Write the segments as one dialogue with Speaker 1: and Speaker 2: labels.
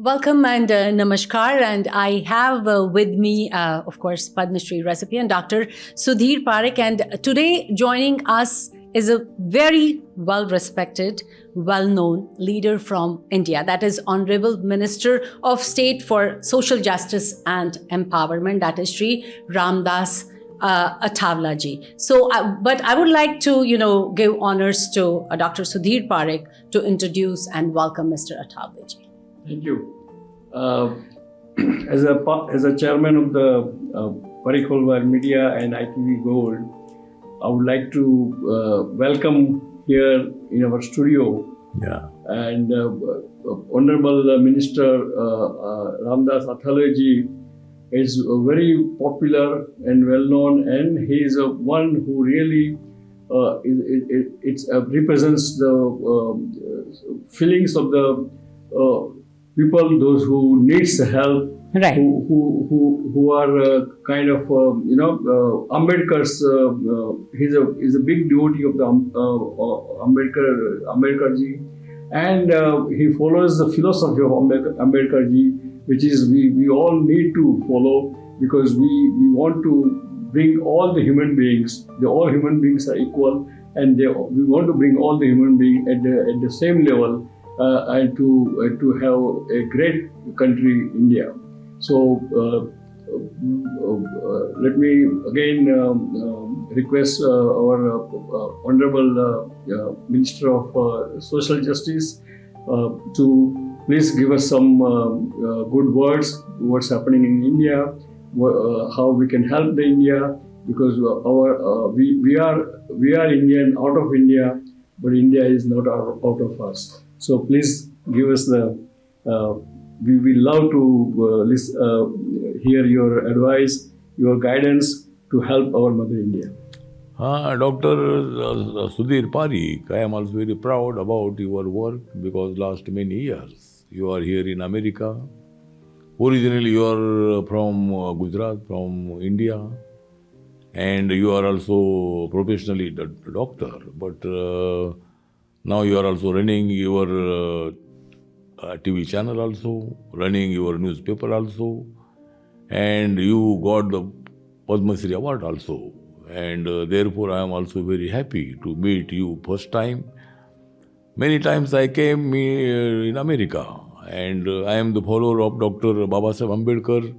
Speaker 1: Welcome and namaskar. And I have with me, of course, Padma Shri recipient, Dr. Sudhir Parekh. And today joining us is a very well respected, well known leader from India. That is Honorable Minister of State for Social Justice and Empowerment. That is Shri Ramdas Athavla ji. But I would like to, give honors to Dr. Sudhir Parekh to introduce and welcome Mr. Athavla ji.
Speaker 2: Thank you. As a chairman of the Parekh Holwar Media and ITV Gold, I would like to welcome here in our studio.
Speaker 3: Yeah.
Speaker 2: And Honorable Minister Ramdas Athavla ji is very popular and well known, and he is one who really represents the feelings of the people, those who needs help,
Speaker 1: Right.
Speaker 2: who are kind of Ambedkar's. He's a big devotee of the Ambedkar ji, and he follows the philosophy of Ambedkar ji, which is we all need to follow, because we want to bring all the human beings. All human beings are equal, and we want to bring all the human beings at the same level. And to have a great country, India. So let me again request our Honorable Minister of Social Justice to please give us some good words, what's happening in India, how we can help the India, because we are Indian out of India, but India is not out of us. So please give us we will love to hear your advice, your guidance to help our Mother India.
Speaker 3: Dr. Sudhir Parekh, I am also very proud about your work, because last many years you are here in America. Originally you are from Gujarat, from India, and you are also professionally a doctor, but now you are also running your TV channel also, running your newspaper also, and you got the Padma Shri Award also. And therefore I am also very happy to meet you first time. Many times I came in America, and I am the follower of Dr. Babasaheb Ambedkar.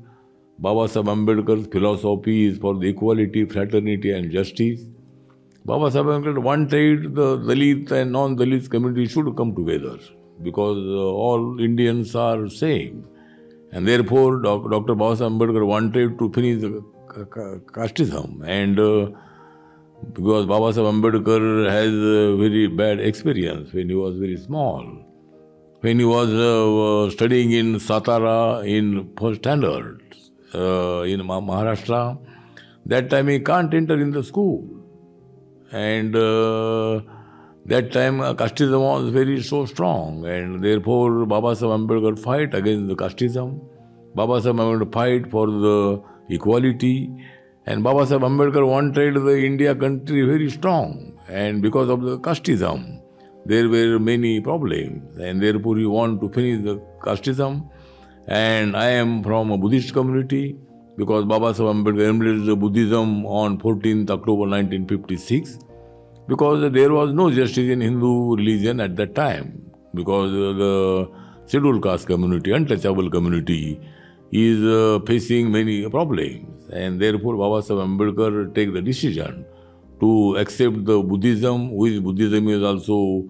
Speaker 3: Babasaheb Ambedkar's philosophy is for the equality, fraternity and justice. Babasaheb Ambedkar wanted the Dalit and non-Dalit community should come together, because all Indians are same. And therefore, Dr. Babasaheb Ambedkar wanted to finish the casteism. And because Babasaheb Ambedkar has a very bad experience when he was very small. When he was studying in Satara in first standard in Maharashtra, that time he can't enter in the school. And that time casteism was very so strong, and therefore Babasaheb Ambedkar fight against the casteism. Babasaheb Ambedkar fight for the equality, and Babasaheb Ambedkar wanted the India country very strong, and because of the casteism there were many problems, and therefore he want to finish the casteism. And I am from a Buddhist community, because Babasaheb Ambedkar embraced Buddhism on 14th October 1956, because there was no justice in Hindu religion at that time, because the scheduled caste community, untouchable community, is facing many problems, and therefore Babasaheb Ambedkar take the decision to accept the Buddhism, which Buddhism is also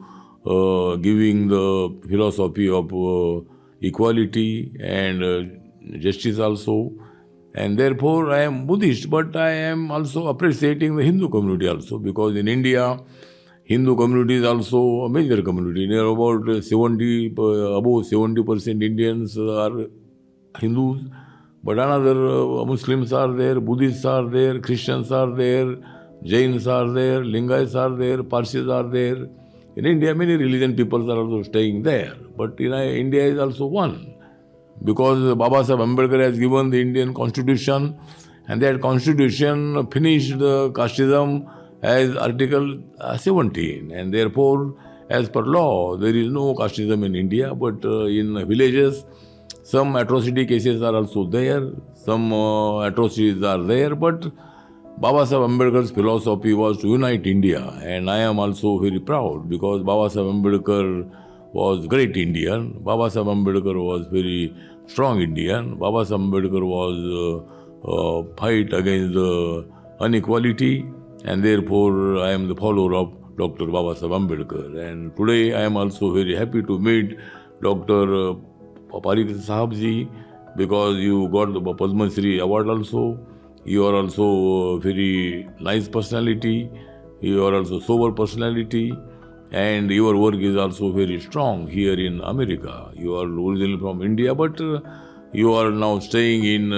Speaker 3: giving the philosophy of equality and justice also. And therefore I am Buddhist, but I am also appreciating the Hindu community also, because in India, Hindu community is also a major community. Near about above 70% Indians are Hindus, but another Muslims are there, Buddhists are there, Christians are there, Jains are there, Lingayats are there, Parsis are there. In India, many religion people are also staying there, but India is also one. Because Babasaheb Ambedkar has given the Indian constitution, and that constitution finished the casteism as Article 17, and therefore, as per law, there is no casteism in India, but in villages, Some atrocity cases are also there, some atrocities are there, but Baba Saheb Ambedkar's philosophy was to unite India, and I am also very proud because Baba Saheb Ambedkar was great Indian. Baba Saheb Ambedkar was very strong Indian. Baba Saheb Ambedkar was fight against the inequality, and therefore I am the follower of Dr. Baba Saheb Ambedkar. And today I am also very happy to meet Dr. Parikh Sahab ji, because you got the Padma Shri award also. You are also a very nice personality. You are also sober personality, and your work is also very strong here in America. You are originally from India, but you are now staying in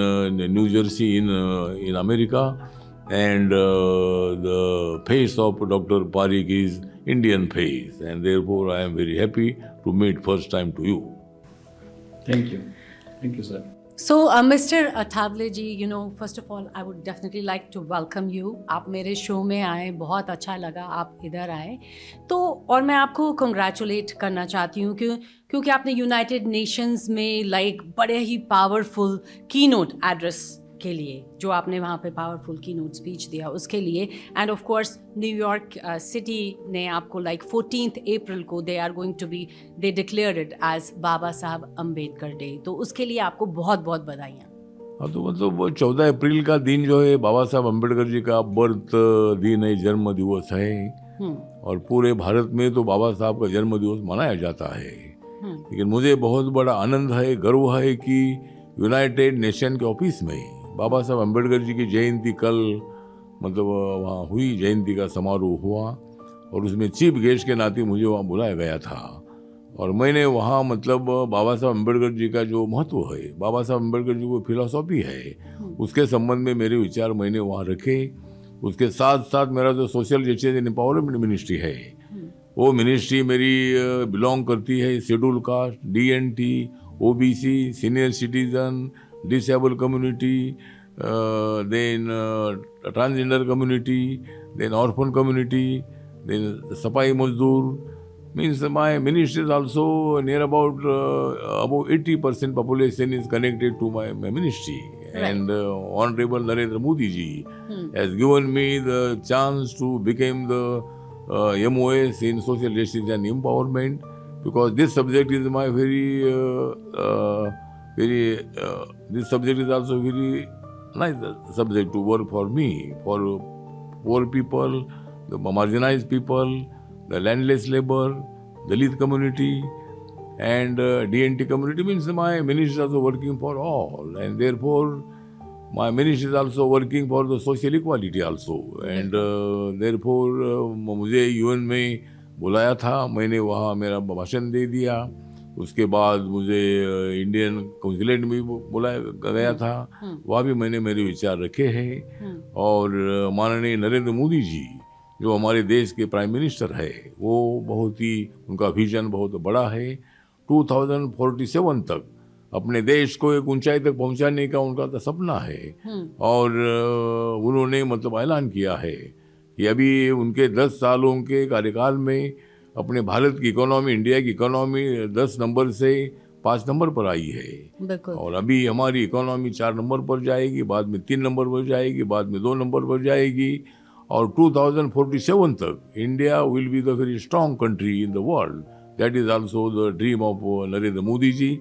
Speaker 3: New Jersey in America, and the face of Dr. Parikh is Indian face, and therefore I am very happy to meet first time to you.
Speaker 2: Thank you. Thank you, sir.
Speaker 1: So, Mr. Athavale ji, first of all, I would definitely like to welcome you. आप मेरे show में आए, बहुत अच्छा लगा आप इधर आए. तो और मैं आपको कंग्रेचुलेट करना चाहती हूँ क्योंकि आपने यूनाइटेड नेशंस में बड़े ही पावरफुल की नोट एड्रेस के लिए, जो आपने वहाँ पे पावरफुल की नोट स्पीच दिया उसके लिए, end of course New York city ने आपको 14th अप्रैल को दे declared it as Baba Saheb Ambedkar day. तो उसके लिए आपको बहुत बहुत बधाइयाँ.
Speaker 3: हाँ, तो मतलब 14 अप्रैल का दिन जो है बाबा साहब अम्बेडकर जी का बर्थ दिन है, जन्म दिवस है, और पूरे भारत में तो बाबा साहब का जन्म दिवस मनाया जाता है. लेकिन मुझे बहुत बड़ा आनंद है, गर्व है कि यूनाइटेड नेशन के ऑफिस में बाबा साहब अम्बेडकर जी की जयंती कल मतलब वहाँ हुई, जयंती का समारोह हुआ, और उसमें चीफ गेस्ट के नाते मुझे वहाँ बुलाया गया था. और मैंने वहाँ मतलब बाबा साहब अम्बेडकर जी का जो महत्व है, बाबा साहब अम्बेडकर जी को फिलॉसफी है, उसके संबंध में मेरे विचार मैंने वहाँ रखे. उसके साथ साथ मेरा जो social justice and empowerment ministry है, वो मिनिस्ट्री मेरी बिलोंग करती है schedule caste, DNT, OBC, senior citizen, disabled community, then transgender community, then orphan community, then Sapai Mazdoor. Means my ministry is also near about 80% population is connected to my ministry. Right. And Honorable Narendra Modi ji has given me the chance to become the MOS in social justice and empowerment, because this subject is my this subject is also very nice subject to work for me, for poor people, the marginalized people, the landless labor, Dalit community, and DNT community. Means my ministry is also working for all, and therefore my ministry is also working for the social equality also, and therefore मुझे UN में बुलाया था, मैंने वहाँ मेरा भाषण दे दिया. उसके बाद मुझे इंडियन काउंसिलेट में बुलाया गया था, वहाँ भी मैंने मेरे विचार रखे हैं. और माननीय नरेंद्र मोदी जी जो हमारे देश के प्राइम मिनिस्टर है, वो बहुत ही, उनका विजन बहुत बड़ा है. 2047 तक अपने देश को एक ऊंचाई तक पहुंचाने का उनका तो सपना है. और उन्होंने मतलब ऐलान किया है कि अभी उनके 10 सालों के कार्यकाल में अपने भारत की इकोनॉमी, इंडिया की इकोनॉमी 10 नंबर से 5 नंबर पर आई है. और अभी हमारी इकोनॉमी 4 नंबर पर जाएगी, बाद में 3 नंबर पर जाएगी, बाद में 2 नंबर पर जाएगी, और 2047 तक India will be the very strong country in the world. That is also the dream of Narendra Modi ji.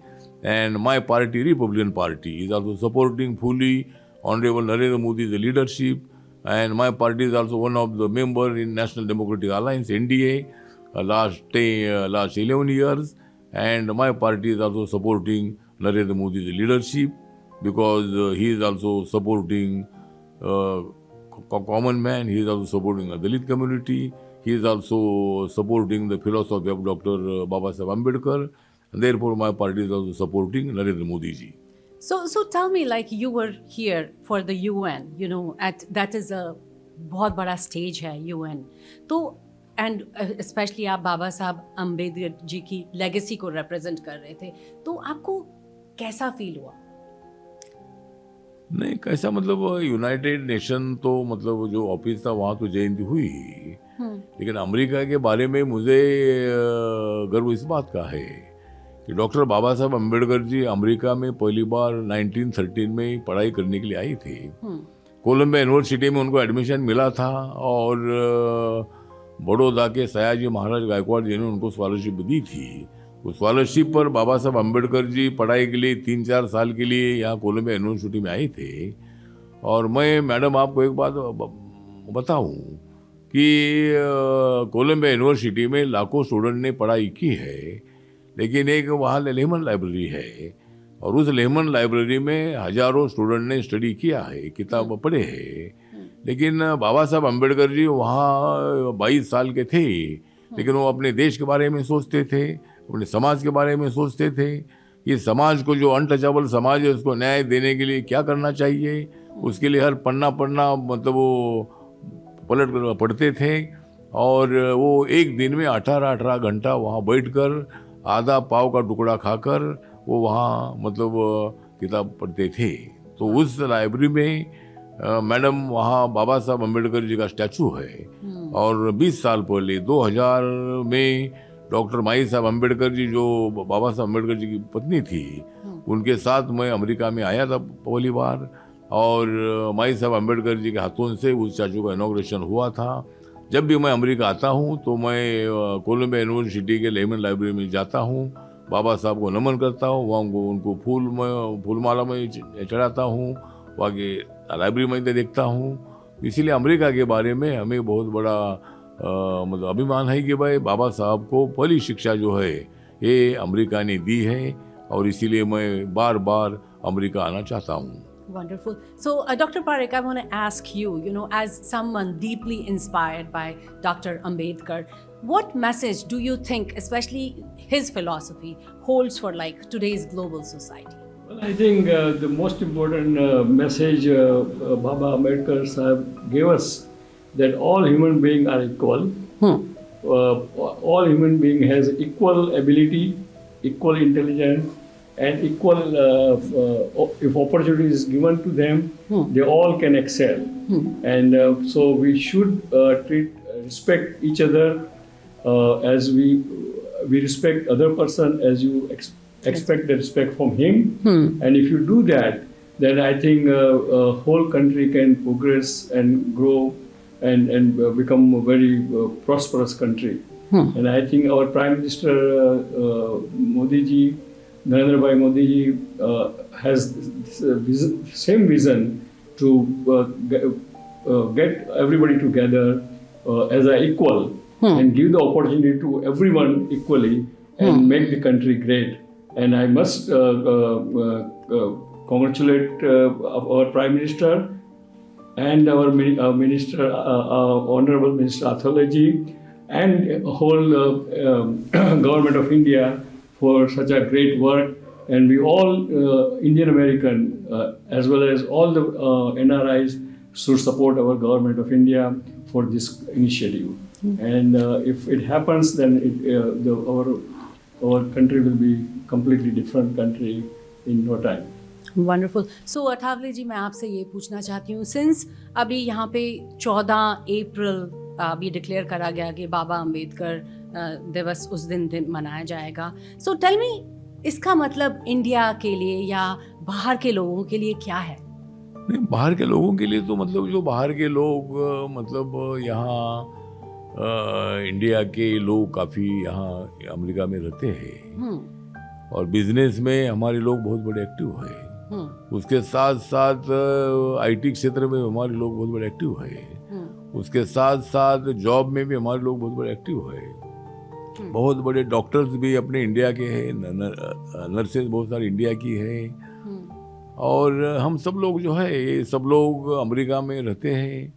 Speaker 3: And my party, Republican party, is also supporting fully honourable Narendra Modi the leadership. And my party is also one of the members in National Democratic Alliance, NDA, last 11 years. And my party is also supporting Narendra Modi's leadership, because he is also supporting common man, he is also supporting the Dalit community, he is also supporting the philosophy of Dr. Baba Saheb Ambedkar, and therefore my party is also supporting Narendra Modi ji.
Speaker 1: So tell me, you were here for the UN, that is a बहुत बड़ा stage है UN. तो and specially आप बाबा साहब अम्बेडकर जी की legacy को represent कर रहे थे, तो आपको कैसा फील हुआ?
Speaker 3: नहीं, कैसा मतलब यूनाइटेड नेशन तो मतलब जो ऑफिस था वहाँ तो जयंती हुई, लेकिन अमेरिका के बारे में मुझे गर्व इस बात का है कि डॉक्टर बाबा साहब अम्बेडकर जी अमेरिका में पहली बार 1913 में पढ़ाई करने के लिए आई थी। कोलंबिया यूनिवर्सिटी में उनको एडमिशन मिला था और बड़ौदा के सयाजी महाराज गायकवाड़ जी ने उनको स्कॉलरशिप दी थी। उस स्कॉलरशिप पर बाबा साहब अम्बेडकर जी पढ़ाई के लिए 3-4 साल के लिए यहाँ कोलंबिया यूनिवर्सिटी में आए थे। और मैं मैडम आपको एक बात बताऊं कि कोलंबिया यूनिवर्सिटी में लाखों स्टूडेंट ने पढ़ाई की है, लेकिन एक वहाँ लेहमन लाइब्रेरी है और उस लेहमन लाइब्रेरी में हजारों स्टूडेंट ने स्टडी किया है, किताब पढ़े हैं। लेकिन बाबा साहब अम्बेडकर जी वहाँ 22 साल के थे, लेकिन वो अपने देश के बारे में सोचते थे, अपने समाज के बारे में सोचते थे कि समाज को जो अनटचेबल समाज है उसको न्याय देने के लिए क्या करना चाहिए। उसके लिए हर पन्ना मतलब वो पढ़ते थे और वो एक दिन में 18 घंटा वहाँ बैठकर आधा पाव का टुकड़ा खाकर वो वहाँ मतलब किताब पढ़ते थे। तो उस लाइब्रेरी में मैडम वहाँ बाबा साहब अम्बेडकर जी का स्टैचू है और 20 साल पहले 2000 में डॉक्टर माई साहब अम्बेडकर जी जो बाबा साहब अम्बेडकर जी की पत्नी थी उनके साथ मैं अमेरिका में आया था पहली बार और माई साहब अम्बेडकर जी के हाथों से उस स्टैचू का इनॉग्रेशन हुआ था। जब भी मैं अमेरिका आता हूँ तो मैं कोलंबिया यूनिवर्सिटी के लेमन लाइब्रेरी में जाता हूँ, बाबा साहब को नमन करता हूँ, वहाँ उनको फूलमाला में चढ़ाता हूँ, वहाँ के लाइब्रेरी में देखता हूँ। इसीलिए अमेरिका के बारे में हमें बहुत बड़ा मतलब अभिमान है कि भाई बाबा साहब को पहली शिक्षा जो है ये अमेरिका ने दी है और इसीलिए मैं बार बार अमेरिका आना चाहता हूँ।
Speaker 1: Wonderful. So, Dr. Parekh, I want to ask you, as someone deeply inspired by Dr. Ambedkar, what message do you think, especially his philosophy, holds for like today's global society?
Speaker 2: Well, I think the most important message Baba Ambedkar Sahib gave us that all human beings are equal. All human beings has equal ability, equal intelligence, and equal if opportunity is given to them, they all can excel. And so we should respect each other as we respect other person as you expect the respect from him. And if you do that, then I think whole country can progress and grow and become a very prosperous country. And I think our Prime Minister Modi ji, Narendra Bhai Modi ji has the same vision to get everybody together as an equal and give the opportunity to everyone equally and make the country great. And I must congratulate our Prime Minister and our Minister, Honorable Minister Athawale ji and whole government of India for such a great work. And we all Indian American as well as all the NRIs should support our government of India for this initiative. And if it happens, then our country will be completely different country in no time.
Speaker 1: Wonderful. So Athawale ji, मैं आपसे ये पूछना चाहती हूँ, since अभी यहाँ पे 14 अप्रैल अभी डिक्लेयर करा गया कि बाबा अंबेडकर दिवस उस दिन मनाया जाएगा, सो टेल मी इसका मतलब इंडिया के लिए या बाहर के लोगों के लिए क्या है?
Speaker 3: नहीं, बाहर के लोगों के लिए तो मतलब जो बाहर के लोग मतलब यहाँ इंडिया के लोग काफ़ी यहाँ अमेरिका में रहते हैं और बिजनेस में हमारे लोग बहुत बड़े एक्टिव है। उसके साथ साथ आईटी क्षेत्र में हमारे लोग बहुत बड़े एक्टिव है। उसके साथ साथ जॉब में भी हमारे लोग बहुत बड़े एक्टिव है। बहुत बड़े डॉक्टर्स भी अपने इंडिया के हैं, नर्सेज बहुत सारी इंडिया की है। और हम सब लोग जो है ये सब लोग अमेरिका में रहते हैं।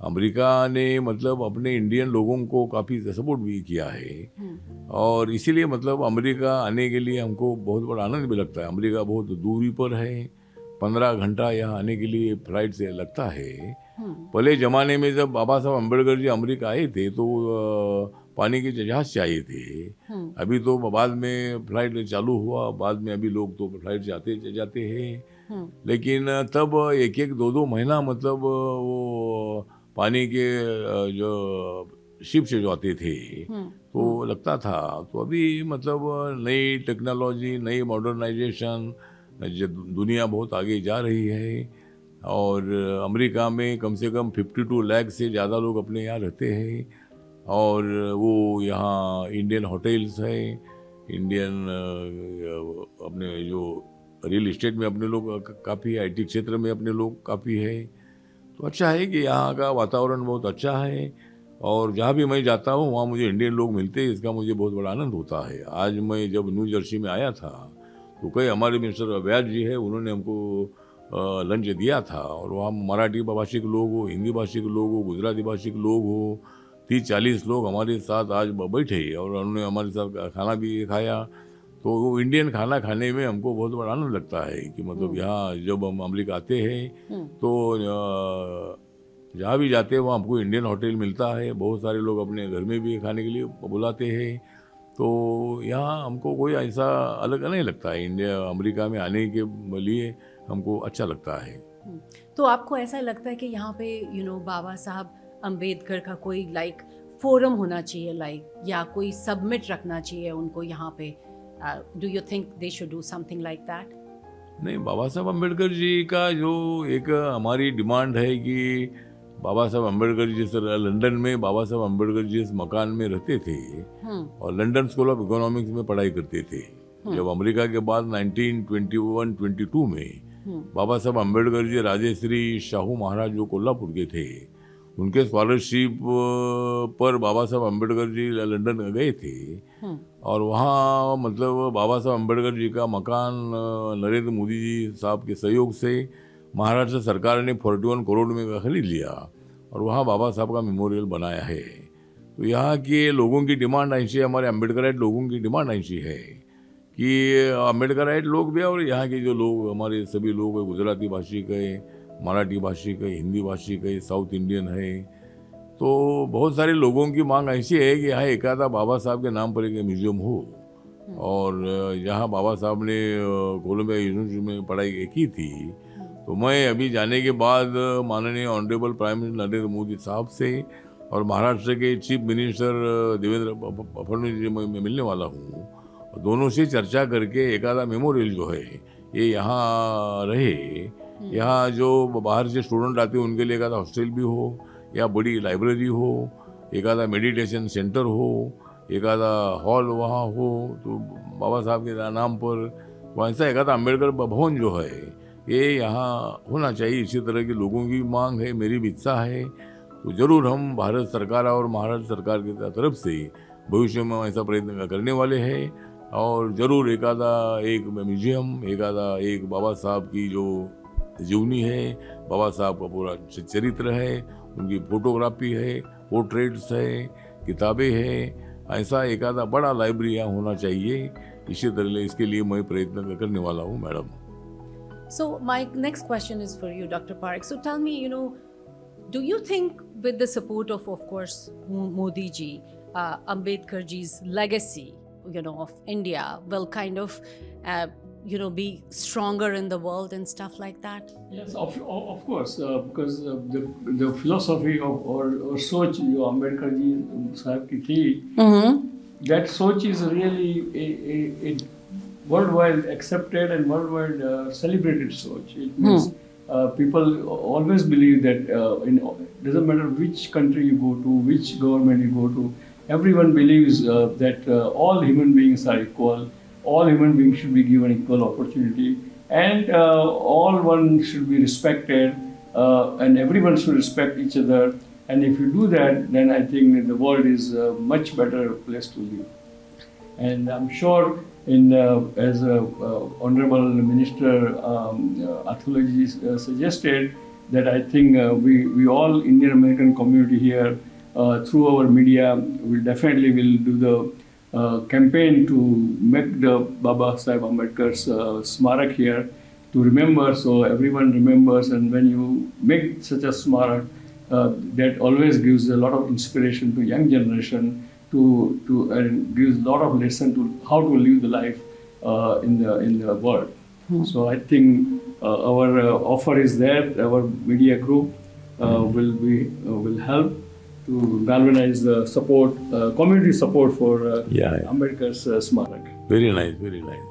Speaker 3: अमेरिका ने मतलब अपने इंडियन लोगों को काफ़ी सपोर्ट भी किया है और इसीलिए मतलब अमेरिका आने के लिए हमको बहुत बड़ा आनंद भी लगता है। अमेरिका बहुत दूरी पर है, 15 घंटा यहाँ आने के लिए फ्लाइट से लगता है। पहले ज़माने में जब बाबा साहब अम्बेडकर जी अमेरिका आए थे तो पानी के जहाज से आए थे। अभी तो बाद में फ्लाइट चालू हुआ, बाद में अभी लोग तो फ्लाइट से जाते हैं। लेकिन तब 1-2 महीना मतलब वो पानी के जो शिप से जो आते थे तो लगता था। तो अभी मतलब नई टेक्नोलॉजी, नई मॉडर्नाइजेशन, दुनिया बहुत आगे जा रही है। और अमेरिका में कम से कम 52 लाख से ज़्यादा लोग अपने यहाँ रहते हैं। और वो यहाँ इंडियन होटल्स है, इंडियन अपने जो रियल इस्टेट में अपने लोग काफ़ी है, IT क्षेत्र में अपने लोग काफ़ी है। तो अच्छा है कि यहाँ का वातावरण बहुत अच्छा है। और जहाँ भी मैं जाता हूँ वहाँ मुझे इंडियन लोग मिलते हैं, इसका मुझे बहुत बड़ा आनंद होता है। आज मैं जब न्यू जर्सी में आया था तो कई हमारे मिनिस्टर व्यास जी है, उन्होंने हमको लंच दिया था। और वहाँ मराठी भाषी के लोग हो, हिंदी भाषी के लोग हो, गुजराती भाषी के लोग हो, 30-40 लोग हमारे साथ आज बैठे और उन्होंने हमारे साथ खाना भी खाया। तो वो इंडियन खाना खाने में हमको बहुत बड़ा आनंद लगता है कि मतलब यहाँ जब हम अमेरिका आते हैं तो जहाँ भी जाते हैं वहाँ हमको इंडियन होटल मिलता है। बहुत सारे लोग अपने घर में भी खाने के लिए बुलाते हैं। तो यहाँ हमको कोई ऐसा अलग नहीं लगता है। इंडिया अमेरिका में आने के लिए हमको अच्छा लगता है।
Speaker 1: तो आपको ऐसा लगता है कि यहाँ पे बाबा साहब अम्बेडकर का कोई फोरम होना चाहिए या कोई सबमिट रखना चाहिए उनको यहाँ पे? Do you think they should do something like that?
Speaker 3: नहीं, बाबा साहब अम्बेडकर जी का जो एक हमारी डिमांड है कि बाबा साहब अम्बेडकर जी जिस लंदन में बाबा साहब अम्बेडकर जी जिस मकान में रहते थे और लंदन स्कूल ऑफ इकोनॉमिक्स में पढ़ाई करते थे। जब अमेरिका के बाद 1921-22 में बाबा साहब अम्बेडकर जी राजेश्री शाहू महाराज जो कोल्हापुर के थे, उनके स्कॉलरशिप पर बाबा साहब अम्बेडकर जी लंदन गए थे। और वहाँ मतलब बाबा साहब अम्बेडकर जी का मकान नरेंद्र मोदी जी साहब के सहयोग से महाराष्ट्र सरकार ने 41 करोड़ में खरीद लिया और वहाँ बाबा साहब का मेमोरियल बनाया है। तो यहाँ के लोगों की डिमांड ऐसी है, हमारे अम्बेडकराइट लोगों की डिमांड ऐसी है कि अम्बेडकराइट लोग भी और यहाँ के जो लोग हमारे सभी लोग हैं, गुजराती भाषी के, मराठी भाषी के, हिंदी भाषी के, साउथ इंडियन है, तो बहुत सारे लोगों की मांग ऐसी है कि यहाँ एक आधा बाबा साहब के नाम पर एक म्यूजियम हो। और जहाँ बाबा साहब ने कोलंबिया यूनिवर्सिटी में पढ़ाई की थी, तो मैं अभी जाने के बाद माननीय honourable prime minister Narendra Modi साहब से और महाराष्ट्र के चीफ मिनिस्टर देवेंद्र फडणवीस जी मैं मिलने वाला हूँ। दोनों से चर्चा करके एक आधा मेमोरियल जो है ये यहाँ रहे। यहाँ जो बाहर से स्टूडेंट आते हैं उनके लिए एक आधा हॉस्टल भी हो या बड़ी लाइब्रेरी हो, एक आधा मेडिटेशन सेंटर हो, एक आधा हॉल वहाँ हो, तो बाबा साहब के नाम पर वैसा एक आधा अम्बेडकर भवन जो है ये यहाँ होना चाहिए। इसी तरह के लोगों की मांग है, मेरी भी इच्छा है। तो ज़रूर हम भारत सरकार और महाराष्ट्र सरकार की तरफ से भविष्य में ऐसा प्रयत्न करने वाले हैं। और ज़रूर एक आधा एक म्यूजियम, एक आधा एक बाबा साहब की जो जीवनी है, बाबा साहब का पूरा चरित्र है, उनकी फोटोग्राफी है, पोर्ट्रेट्स है, किताबें हैं, ऐसा एक आधा बड़ा लाइब्रेरी यहाँ होना चाहिए। इसी तरह इसके लिए मैं प्रयत्न करने वाला हूँ madam.
Speaker 1: So my next question is for you, Dr. Parekh. So tell me, do you think with the support of course, Modi ji, Ambedkar ji's legacy, of India will kind of, be stronger in the world and stuff like that?
Speaker 2: Yes, of course, because the philosophy of or soch जो अम्बेडकर जी साहब की थी, that soch is really a worldwide accepted and worldwide celebrated soch. It means people always believe that doesn't matter which country you go to, which government you go to, everyone believes that all human beings are equal. All human beings should be given equal opportunity, and all one should be respected, and everyone should respect each other. And if you do that, then I think the world is a much better place to live. And I'm sure, as Honorable Minister Athulaji suggested, that I think we all Indian American community here, through our media, will do the campaign to make the Baba Saheb Ambedkar's Smarak here to remember, so everyone remembers. And when you make such a Smarak, that always gives a lot of inspiration to young generation and gives a lot of lesson to how to live the life in the world. So I think our offer is there. Our media group will help to galvanize the support, community support for
Speaker 3: Yeah.
Speaker 2: Ambedkar's Smarak.
Speaker 3: Very nice, very nice.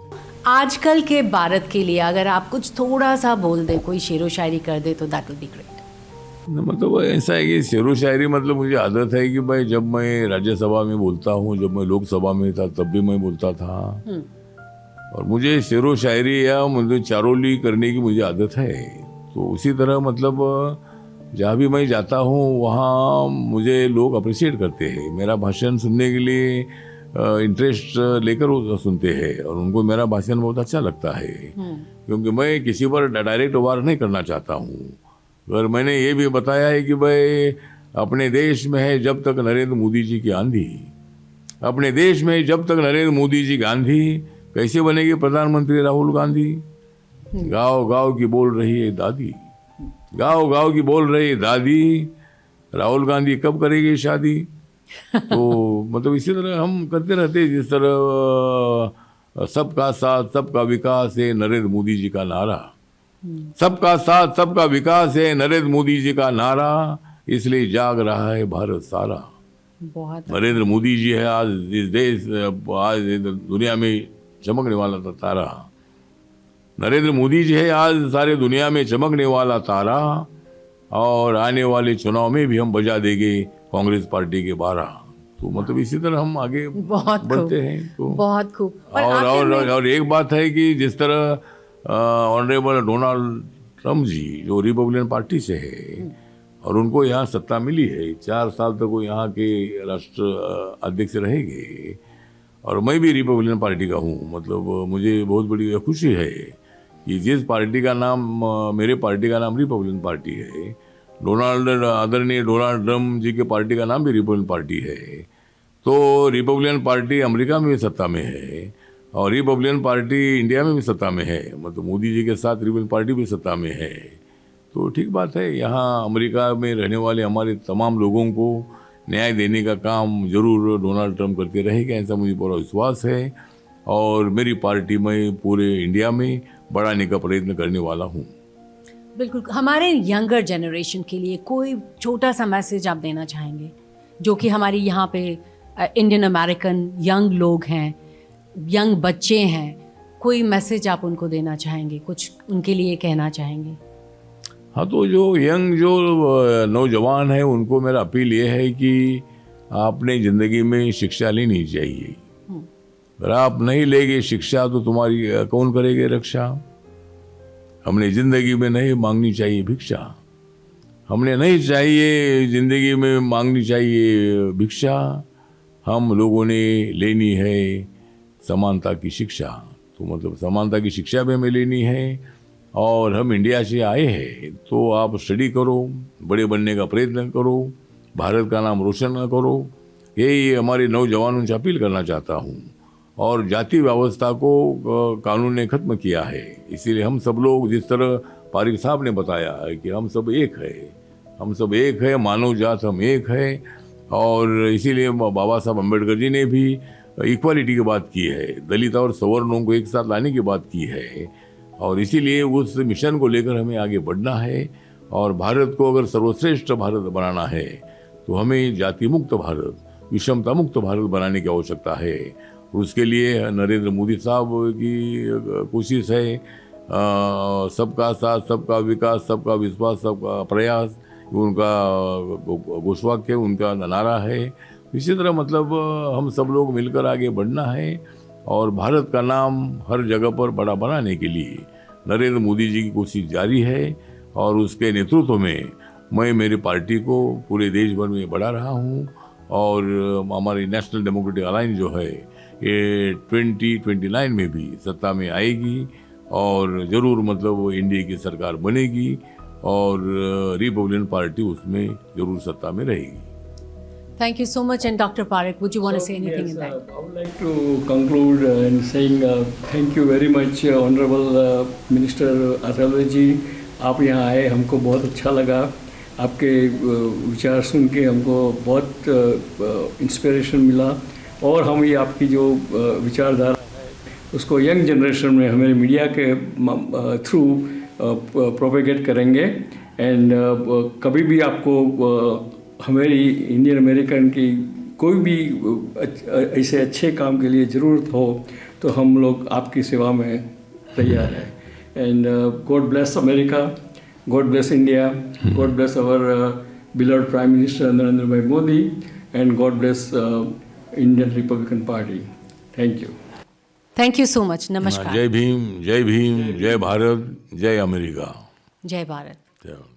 Speaker 1: आजकल के भारत के लिए अगर आप कुछ थोड़ा सा बोल दें, कोई शेरो शायरी कर दे तो दैट वुड बी ग्रेट।
Speaker 3: मतलब ऐसा है कि शेरो शायरी मतलब मुझे आदत है कि भाई जब मैं राज्यसभा में बोलता हूँ, जब मैं लोकसभा में था तब भी मैं बोलता था, और मुझे शेरो शायरी या मुझे चारोली करने की मुझे आदत है। तो उसी तरह मतलब जहाँ भी मैं जाता हूँ वहाँ मुझे लोग अप्रिशिएट करते हैं, मेरा भाषण सुनने के लिए इंटरेस्ट लेकर वो सुनते हैं, और उनको मेरा भाषण बहुत अच्छा लगता है, क्योंकि मैं किसी पर डायरेक्ट वार नहीं करना चाहता हूँ। और मैंने ये भी बताया है कि भाई अपने देश में है जब तक नरेंद्र मोदी जी की आंधी, अपने देश में जब तक नरेंद्र मोदी जी की आंधी, कैसे बनेगी प्रधानमंत्री राहुल गांधी? गाँव गाँव की बोल रही है दादी, गाँव गाँव की बोल रही है दादी, राहुल गांधी कब करेगी शादी? तो मतलब इसी तरह हम करते रहते हैं, जिस तरह सबका साथ सबका विकास है नरेंद्र मोदी जी का नारा, सबका साथ सबका विकास है नरेंद्र मोदी जी का नारा, इसलिए जाग रहा है भारत सारा।
Speaker 1: बहुत
Speaker 3: नरेंद्र मोदी जी है आज इस देश, आज दुनिया में चमकने वाला तारा। नरेंद्र मोदी जी है आज सारे दुनिया में चमकने वाला तारा, और आने वाले चुनाव में भी हम बजा देंगे कांग्रेस पार्टी के 12। तो मतलब इसी तरह हम आगे
Speaker 1: बहुत
Speaker 3: बढ़ते हैं। तो
Speaker 1: बहुत खूब।
Speaker 3: और एक बात है कि जिस तरह ऑनरेबल डोनाल्ड ट्रम्प जी जो रिपब्लिकन पार्टी से है, और उनको यहाँ सत्ता मिली है, 4 साल तक वो यहाँ के राष्ट्र अध्यक्ष रहेंगे, और मैं भी रिपब्लिकन पार्टी का हूँ। मतलब मुझे बहुत बड़ी खुशी है कि जिस पार्टी का नाम, मेरे पार्टी का नाम रिपब्लिकन पार्टी है, आदरणीय डोनाल्ड ट्रम्प जी के पार्टी का नाम भी रिपब्लिकन पार्टी है, तो रिपब्लिकन पार्टी अमेरिका में भी सत्ता में है, और रिपब्लिकन पार्टी इंडिया में भी सत्ता में है। मतलब मोदी जी के साथ रिपब्लिकन पार्टी भी सत्ता में है। तो ठीक बात है, यहाँ अमेरिका में रहने वाले हमारे तमाम लोगों को न्याय देने का काम जरूर डोनाल्ड ट्रम्प करते रहेगा, ऐसा मुझे पूरा विश्वास है, और मेरी पार्टी में पूरे इंडिया में बढ़ाने का प्रयत्न करने वाला हूँ।
Speaker 1: बिल्कुल। हमारे यंगर जनरेशन के लिए कोई छोटा सा मैसेज आप देना चाहेंगे, जो कि हमारी यहाँ पे इंडियन अमेरिकन यंग लोग हैं, यंग बच्चे हैं, कोई मैसेज आप उनको देना चाहेंगे, कुछ उनके लिए कहना चाहेंगे?
Speaker 3: हाँ, तो जो यंग जो नौजवान है उनको मेरा अपील ये है कि आपने ज़िंदगी में शिक्षा लेनी चाहिए। अगर आप नहीं लेंगे शिक्षा तो तुम्हारी कौन करेगा रक्षा। हमने ज़िंदगी में नहीं मांगनी चाहिए भिक्षा, हमने नहीं चाहिए ज़िंदगी में मांगनी चाहिए भिक्षा, हम लोगों ने लेनी है समानता की शिक्षा। तो मतलब समानता की शिक्षा भी हमें लेनी है, और हम इंडिया से आए हैं तो आप स्टडी करो, बड़े बनने का प्रयत्न करो, भारत का नाम रोशन करो, यही हमारे नौजवानों से अपील करना चाहता हूँ। और जाति व्यवस्था को कानून ने ख़त्म किया है, इसीलिए हम सब लोग, जिस तरह पारिक साहब ने बताया है कि हम सब एक है, हम सब एक है, मानव जात हम एक है, और इसीलिए बाबा साहब अम्बेडकर जी ने भी इक्वालिटी की बात की है, दलित और सवर्णों को एक साथ लाने की बात की है, और इसीलिए उस मिशन को लेकर हमें आगे बढ़ना है। और भारत को अगर सर्वश्रेष्ठ भारत बनाना है तो हमें जाति मुक्त भारत, विषमता मुक्त भारत बनाने की आवश्यकता है। उसके लिए नरेंद्र मोदी साहब की कोशिश है, सबका साथ सबका विकास सबका विश्वास सबका प्रयास, उनका घोषवाक्य, उनका नारा है। इसी तरह मतलब हम सब लोग मिलकर आगे बढ़ना है, और भारत का नाम हर जगह पर बड़ा बनाने के लिए नरेंद्र मोदी जी की कोशिश जारी है, और उसके नेतृत्व में मैं मेरी पार्टी को पूरे देश भर में बढ़ा रहा हूँ। और हमारी नेशनल डेमोक्रेटिक अलायंस जो है ये 2029 में भी सत्ता में आएगी, और ज़रूर मतलब वो इंडिया की सरकार बनेगी, और रिपब्लिकन पार्टी उसमें ज़रूर सत्ता में रहेगी।
Speaker 1: Thank you so much. And Dr. Parekh, would you want to say anything in that?
Speaker 2: I would like to conclude in saying thank you very much, Honorable Minister Atalwal जी। आप यहाँ आए, हमको बहुत अच्छा लगा, आपके विचार सुन के हमको बहुत इंस्पिरेशन मिला, और हम ये आपकी जो विचारधारा है उसको यंग जनरेशन में हमारे मीडिया के थ्रू प्रोपेगेट करेंगे। एंड कभी भी आपको हमारी इंडियन अमेरिकन की कोई भी ऐसे अच्छे काम के लिए ज़रूरत हो तो हम लोग आपकी सेवा में तैयार हैं. And God bless America, God bless India, God bless our beloved Prime Minister Narendra Bhai Modi, and God bless Indian Republican Party. Thank you.
Speaker 1: Thank you so much. Namaskar.
Speaker 3: जय भीम, जय भारत, जय अमेरिका.
Speaker 1: Jai Bharat.
Speaker 3: जय.